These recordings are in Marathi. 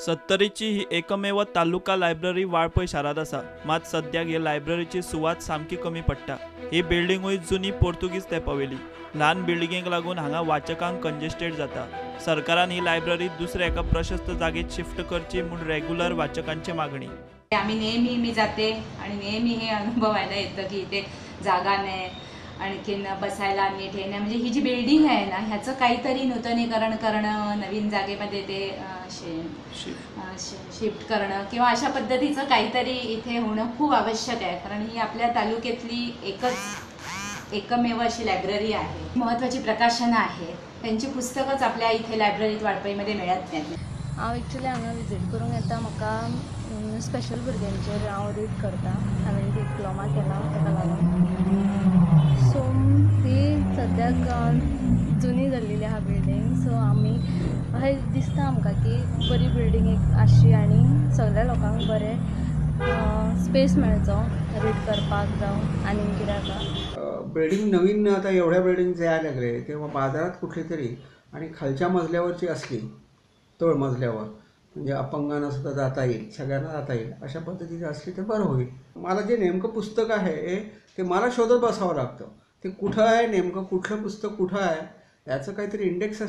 सत्तरीची ही एकमेव तालुका लायब्ररी वाळपय शारांत आसा। मात सद्याक हे लायब्ररीची सुवात सामकी कमी पडटा। ही बिल्डिंगूय जुनी पोर्तुगीज तेंपावेली। ल्हान बिल्डिंगेक लागून हांगा वाचकांक कंजेस्टेड जाता। सरकारान ही लायब्ररी दुसऱ्या एका प्रशस्त जागेत शिफ्ट करची म्हूण रेग्युलर वाचकांची मागणी। आम्ही नेहमी मी जाते आणि नेहमी हे अनुभवायला येतं की इथे जागा नाही, आणखीन बसायला नीट हे नाही। म्हणजे ही जी बिल्डिंग आहे ना, ह्याचं काहीतरी नूतनीकरण करणं, नवीन जागेमध्ये ते शिफ्ट करणं किंवा अशा पद्धतीचं काहीतरी इथे होणं खूप आवश्यक आहे। कारण ही आपल्या तालुक्यातली एकमेव अशी लायब्ररी आहे। महत्त्वाची प्रकाशनं आहेत, त्यांची पुस्तकच आपल्या इथे लायब्ररीत वाळपईमध्ये मिळत नाहीत। हांव एक्चुअली हांगा विजीट करूंक येता। म्हाका स्पेशल भुरग्यांचेर हांव रीड करता। हांवें डिप्लोमा केला ताका लागून। सो ती सद्याक जुनी जाल्लेली आहा बिल्डींग। सो आमी अशें दिसता आमकां की बरी बिल्डींग एक आसची आनी सगळ्या लोकांक बरें स्पेस मेळचो रीड करपाक जावं आनी कित्याक बिल्डिंग नवीन आता एवढ्या बिल्डिंग यायला लागले तेव्हा बाजारात कुठली तरी आणि खालच्या मजल्यावरची असली, तळ मजल्यावर म्हणजे अपंगांना सुद्धा जाता येईल, सगळ्यांना जाता येईल अशा पद्धतीची असली तर बरं होईल। मला जे नेमकं पुस्तक आहे ते मला शोधत बसावं लागतं। ते कुठं आहे, नेमकं कुठलं पुस्तक कुठं आहे याचं काहीतरी इंडेक्स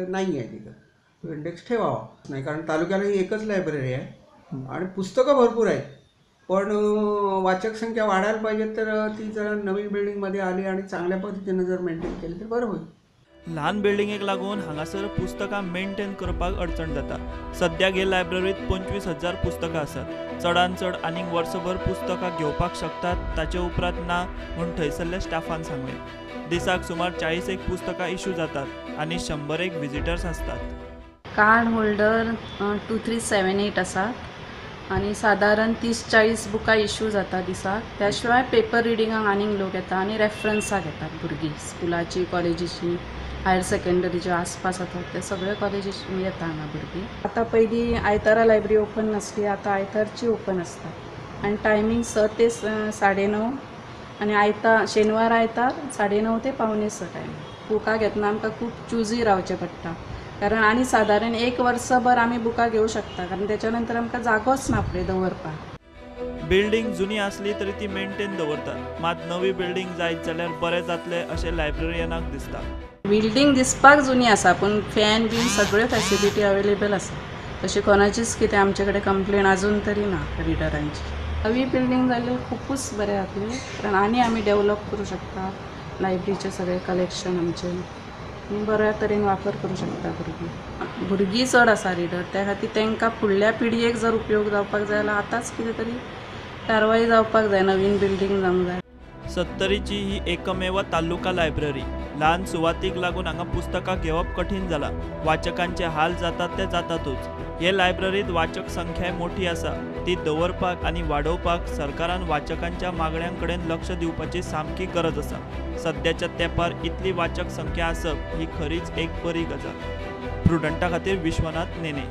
नाही आहे तिथं। तो इंडेक्स ठेवावा नाही, कारण तालुक्याला ही एकच लायब्ररी आहे आणि पुस्तकं भरपूर आहेत, पण वाचक संख्या वाढायला पाहिजे। तर ती जर नवीन बिल्डिंगमध्ये आली आणि चांगल्या पद्धतीनं जर मेंटेन केली तर बरं होईल। ल्हान बिल्डिंगेक लागून हांगासर पुस्तकां मेंटेन करपाक अडचण जाता। सद्याक हे लायब्ररीत 25,000 पुस्तकां आसात। चडांत चड आनीक वर्सभर पुस्तकां घेवपाक शकतात ताचे उपरांत ना म्हूण थंयसरल्या स्टाफान सांगलें। दिसाक सुमार 40 पुस्तकां इश्यू जातात आनी 100 विजिटर्स आसतात। कार्ड होल्डर 2378 आसा आणि साधारण 30-40 बुकां इश्यू जाता दिसाक। त्या शिवाय पेपर रिडिंगाक आनीक लोक येता आणि रेफरन्साक येतात भुरगीं स्कुलाची, कॉलेजीची, हायर सेकंडरीचे आसपास आसात ते सगळे कॉलेजीची येता हांगा भुरगीं। आतां पयलीं आयतारा लायब्ररी ओपन नासली, आतां आयतारची ओपन आसता आणि टायमींग 6 ते 9:30 आणि शेनवार आयतार 9:30 ते 9:45 टायम। बुकां घेतना आमकां खूब चुजी रावचें पडटा, कारण आनी साधारण 1 वर्सभर आमी बुकां घेवं शकता, कारण त्याच्या नंतर आमकां जागोच ना फुडें दवरपाक। बिल्डिंग जुनी आसली तरी ती मेंटेन दवरतात। मात नवी बिल्डिंग जायत जाल्यार बरें जातलें अशें लायब्ररियनाक दिसता। बिल्डिंग दिसपाक जुनी आसा, पण फॅन बीन सगळ्यो फॅसिलिटी अवेलेबल आसा। तशी कोणाचीच कितें आमचे कडेन कंप्लेन अजून तरी ना रिडरांची। नवी बिल्डिंग जाल्यार खूबच बरें जातलें, कारण आनी आमी डेवलप करूं शकता लायब्ररीचे सगळे कलेक्शन आमचे आनी बऱ्या तरेन वापर करूं शकता भुरगीं चड आसा रिडर, त्या खातीर तांकां फुडल्या पिळगेक जर उपयोग जावपाक जाय जाल्यार आतांच कितें तरी कारवाई जावपाक जाय, नवीन बिल्डिंग जावंक जाय। सत्तरीची ही एकमेव तालुका लायब्ररी। ल्हान सुवातीक लागून हांगा पुस्तकां घेवप कठीण जालां। वाचकांचे हाल जातात ते जातातूच। हे लायब्ररीत वाचक संख्या मोठी आसा, ती दवरपाक आनी वाडोवपाक सरकारान वाचकांच्या मागण्यांकडेन लक्ष दिवपाची सामकी गरज आसा। सद्याच्या तेंपार इतली वाचक संख्या आसप ही खरीच एक बरी गजाल। प्रुडंटा खातीर विश्वनाथ नेने।